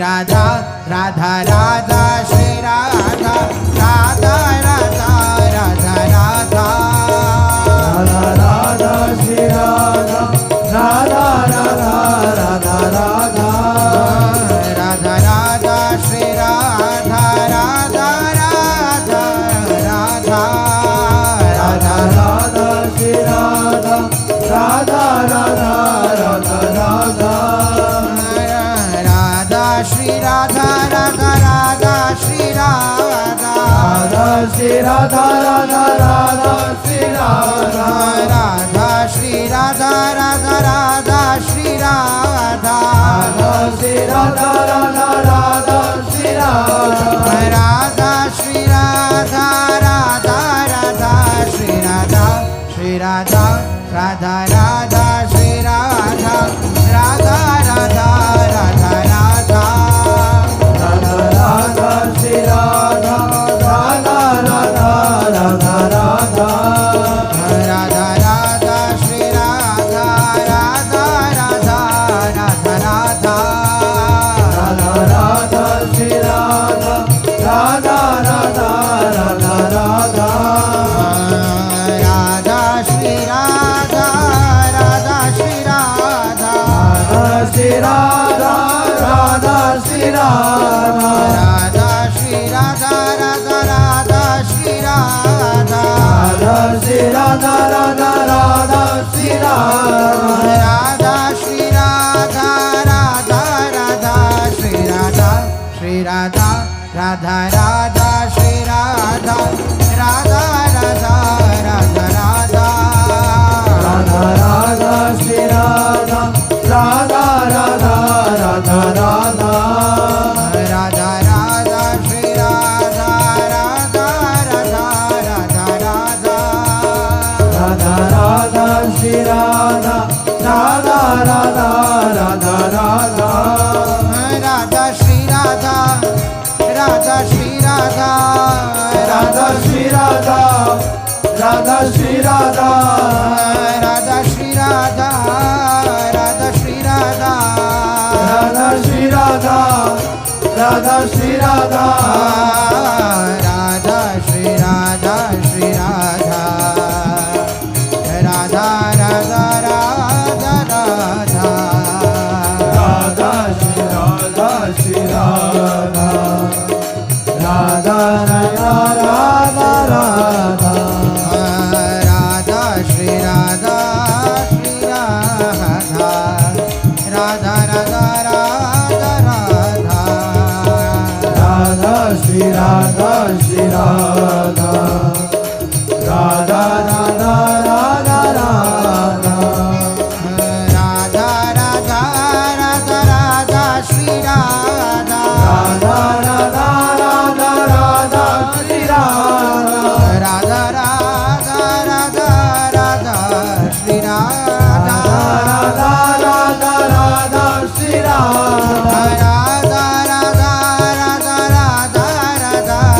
राधा राधा राधा श्री राधा राधा राधा राधा राधा राधा राधा श्री राधा राधा राधा राधा राधा राधा राधा श्री राधा राधा राधा राधा राधा राधा श्री राधा राधा राधा राधा राधा राधा श्री राधा राधा राधा श्री राधा राधा श्री राधा राधा राधा श्री राधा राधा श्री राधा राधा राधा श्री राधा राधा श्री राधा राधा राधा श्री राधा राधा श्री राधा राधा राधा श्री राधा श्री राधा राधा राधा श्री राधा राधा राधा राधा राधा राधा राधा श्री राधा राधा राधा राधा राधा राधा राधा श्री राधा राधा राधा राधा राधा राधा राधा श्री राधा राधा राधा राधा राधा राधा श्री राधा राधा श्री राधा राधा श्री राधा राधा श्री राधा राधा श्री राधा राधा श्री राधा राधा श्री राधा राधा श्री राधा राधा श्री राधा श्री राधा राधा राधा श्री राधा राधा राधा राधा राधा राधा राधा श्री राधा राधा राधा राधा राधा राधा राधा श्री राधा राधा राधा राधा राधा राधा राधा श्री राधा राधा राधा राधा राधा राधा श्री राधा राधा श्री राधा राधा श्री राधा राधा श्री राधा राधा श्री राधा राधा श्री राधा राधा श्री राधा राधा श्री राधा राधा श्री राधा श्री राधा राधा राधा राधा राधा राधा श्री राधा श्री राधा राधा राधा राधा राधा राधा श्री राधा श्री राधा राधा राधा राधा राधा राधा श्री राधा श्री राधा राधा राधा राधा राधा राधा राधा राधा राधा श्री राधा राधा राधा राधा राधा श्री राधा राधा राधा राधा राधा श्री राधा राधा राधा राधा श्री राधा राधा राधा राधा राधा राधा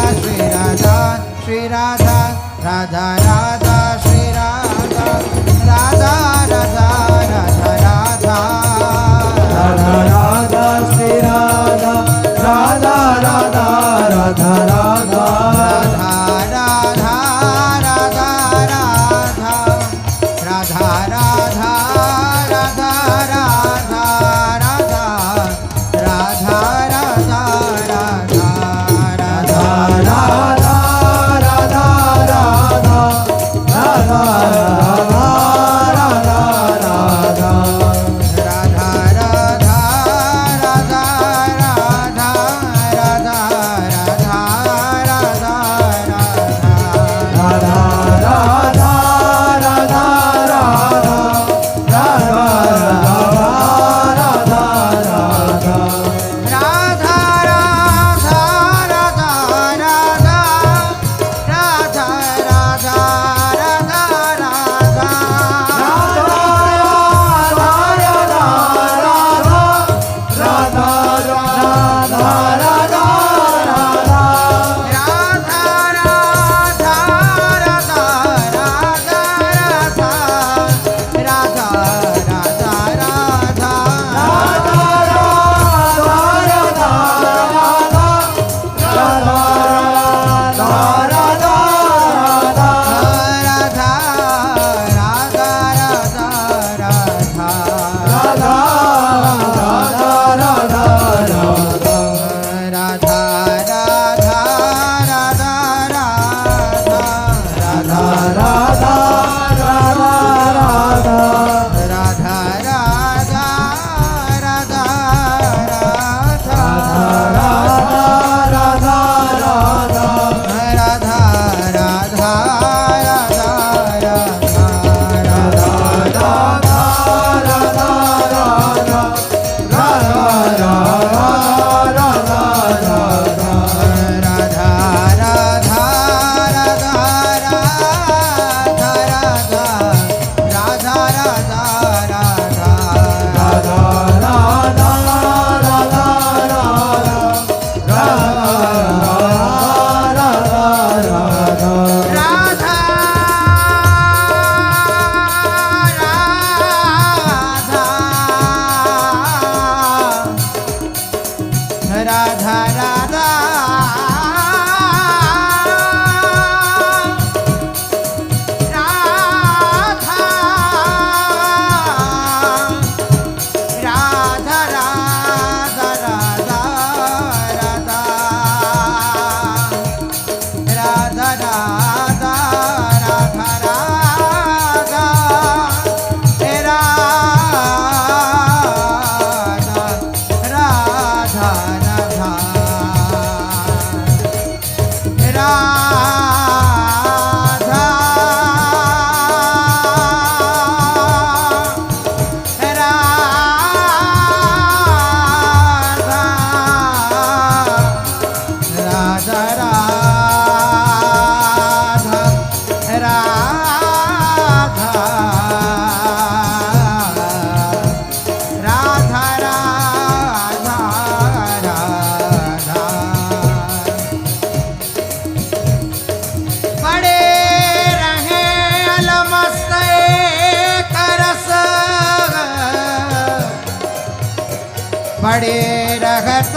बड़े रगत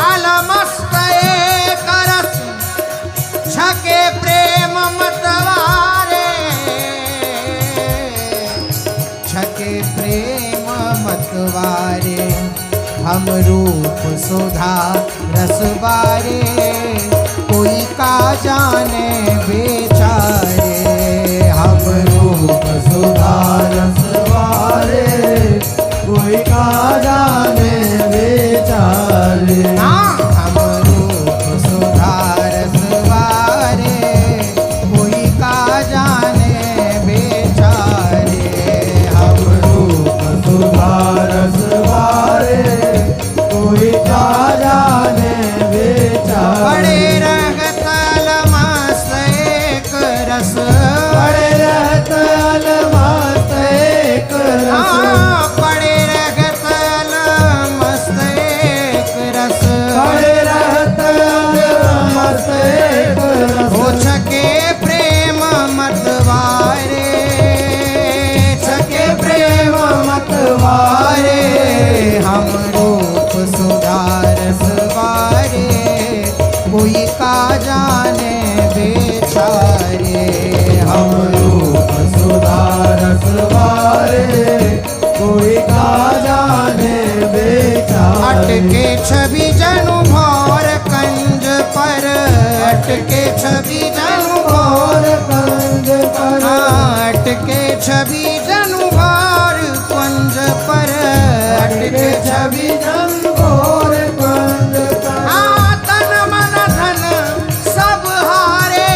अलमस्त एक रस छके प्रेम मतवारे छके प्रेम मतवारे हम रूप सुधा रसवारे कोई का जाने बेचारे हम रूप सुधा रसवारे कोई का जाने बेचारे हम रूप सुधा रसवारे कोई का जाने बेचारे हम रूप सुधा रसवारे कोई का जाने बेचारे बड़े रगत अलमस्त एक रस बड़े रहत अलमस्त एक रस बड़े रगत अलमस्त एक रस बड़े रहत अलमस्त एक रस हो छके प्रेम मतवारे छके प्रेम मतवारे हम रूप सुधा रसवारे कोई का जाने बेचारे हम रूप सुधा रसवारे कोई का जाने बेचारे अटके छवि जनु भौर कंज पर अटके छवि जनु भौर और कंज पर अटके छवि जनु भौर कंज पर अटके छवि जन घोर कंज पर तन मन धन सब हारे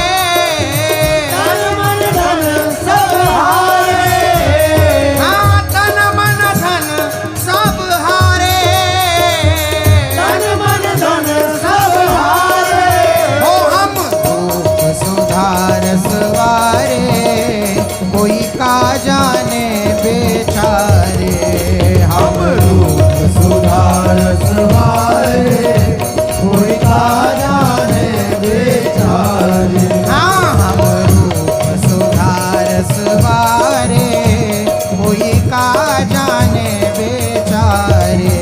तन मन धन सब हारे तन मन धन सब हारे तन मन धन सब हारे हो हम रूप सुधा रसवारे कोई का जाने बेचारे हम रूप सुधा रसवारे कोई का जाने बेचारे हम रूप सुधा रसवारे कोई का जाने बेचारे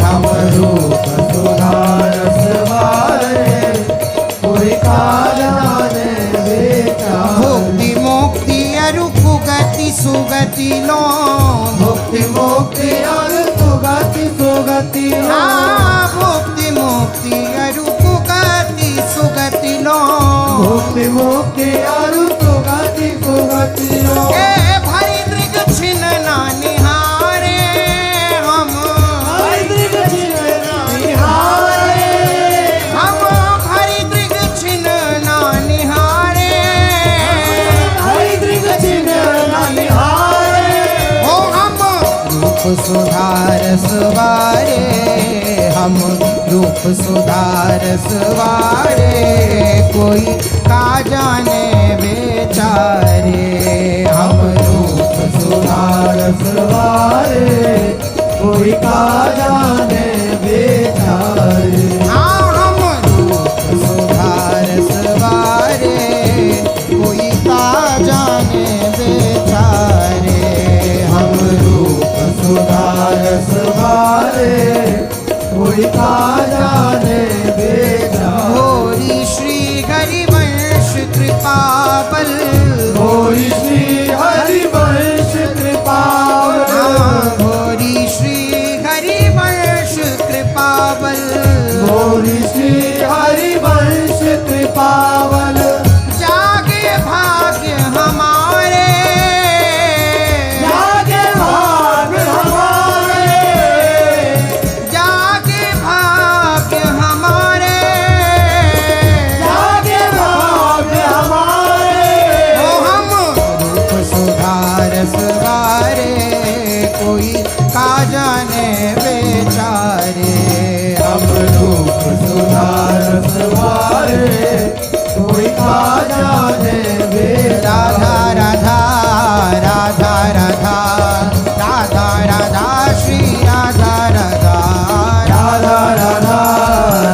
हम रूप सुधा रसवारे कोई का जाने बेचारे भुक्ति मुक्ति अरुकु गति सुगति लो मुक्ति मुक्ति और सुगति सुगति भुक्ति मुक्ति अरुकु गति सुगति लो मुक्ति मुक्ति और सुगति सुगति लो ए भरी दृग छिन ना निहारे हम हम भरी दृग छिन ना निहारे हो हम रूप सुधा रसवारे हम रूप सुधा रसवारे कोई का जाने बेचारे हम रूप सुधा रसवारे कोई का जाने बेचारे हम रूप सुधा रसवारे कोई का जाने बेचारे हम रूप सुधा रसवारे कोई का जाने बेचारे भोरी श्री हरिवंश कृपाबल होई श्री हरिवंश कृपावल भोरी श्री हरिवंश कृपाबल होई श्री हरिवंश कृपावल जागे भाग्य हमारे जागे भाग हमारे जागे भाग्य हमारे जागे भाग हमारे ओ हम रूप सुधा रसवारे कोई का जाने बेचारे हम रूप सुधा रसवारे कोई का जाने राधा राधा राधा राधा राधा राधा श्री राधा राधा राधा राधा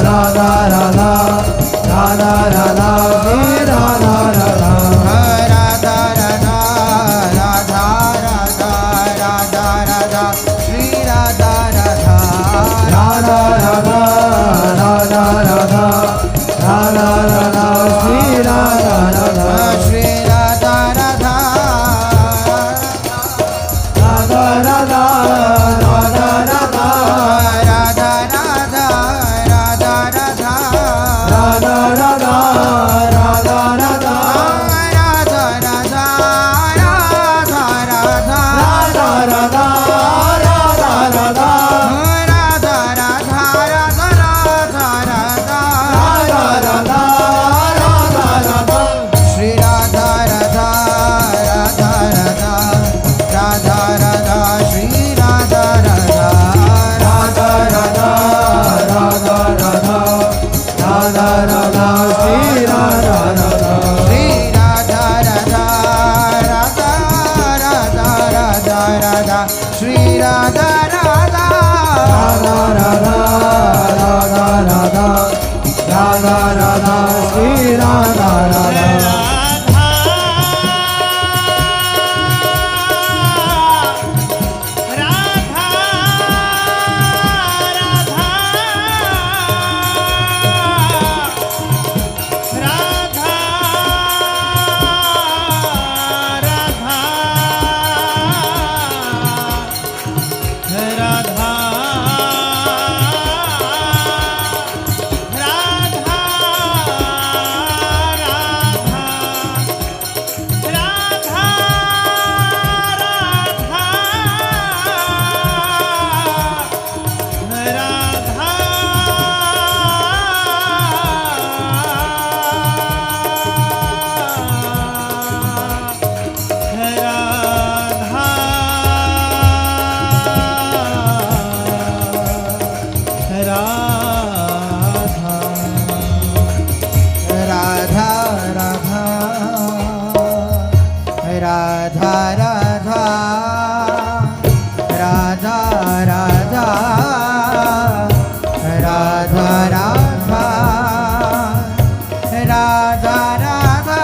राधा राधा राधा राधा हे राधा राधा राधा राधा राधा राधा राधा राधा श्री राधा राधा राधा राधा राधा राधा राधा राधा श्री राधा राधा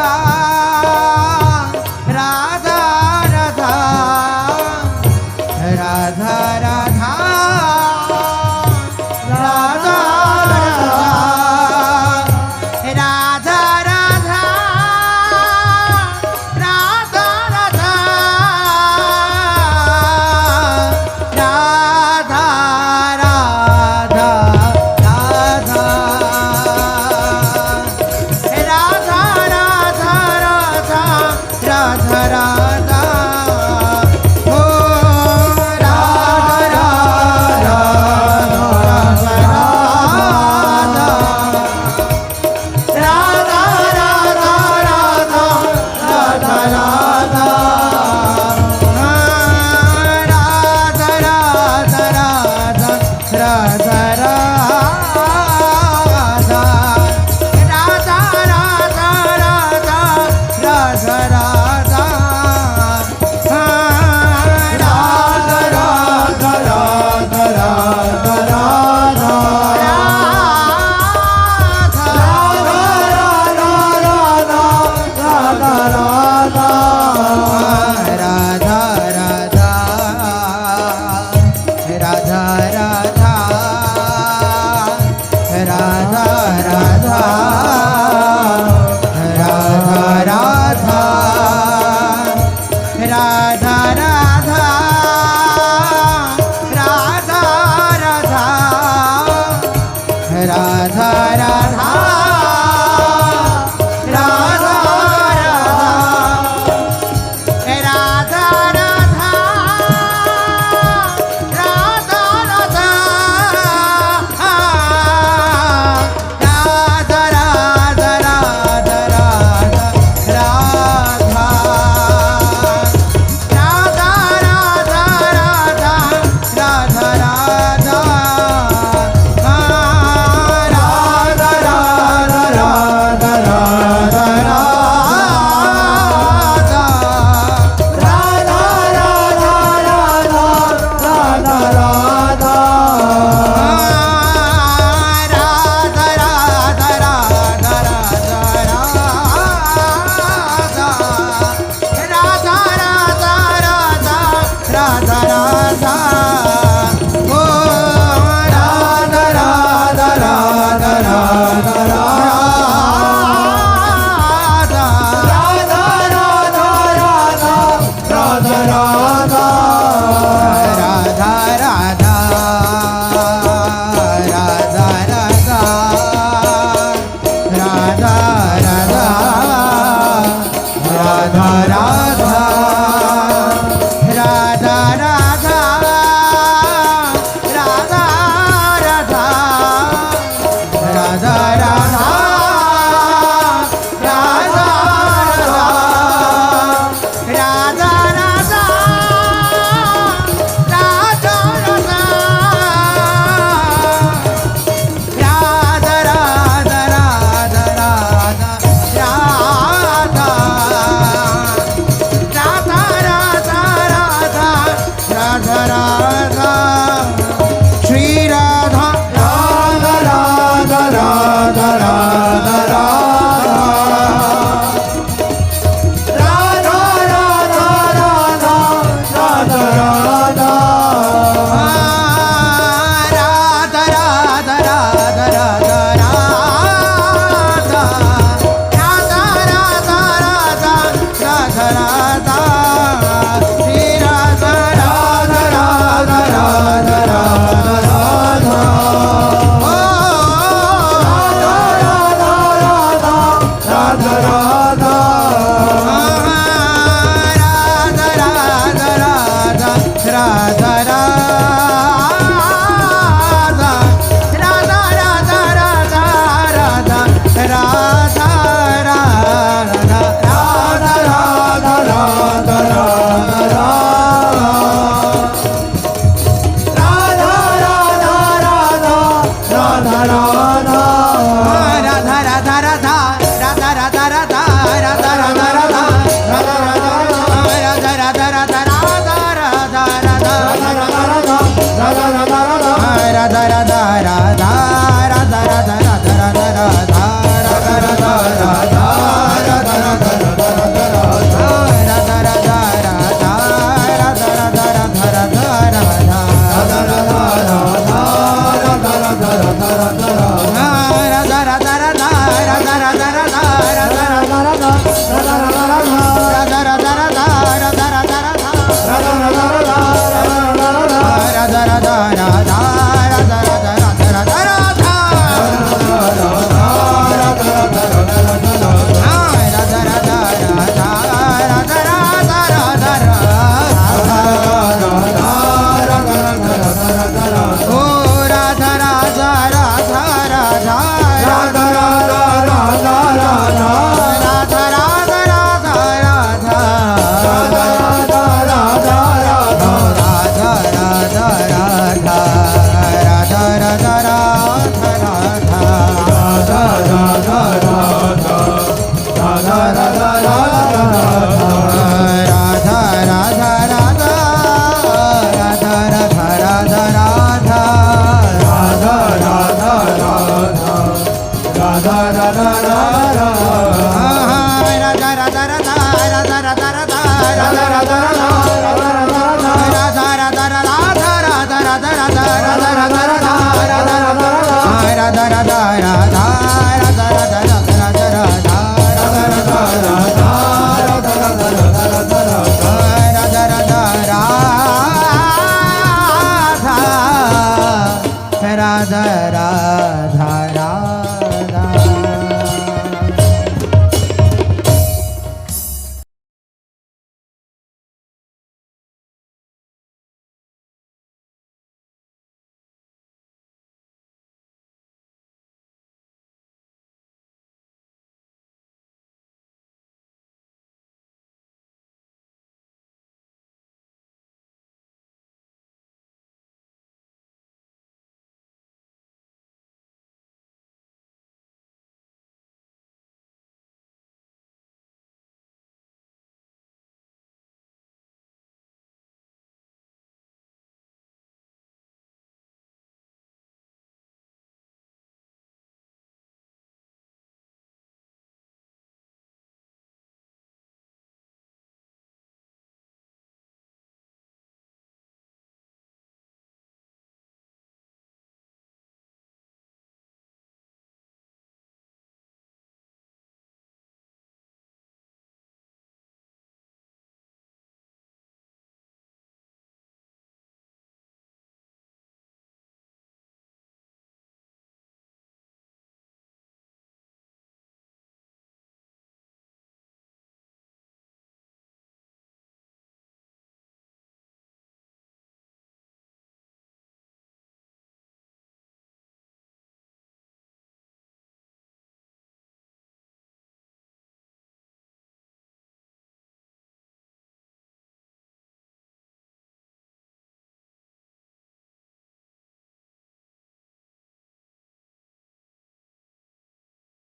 राधा राधा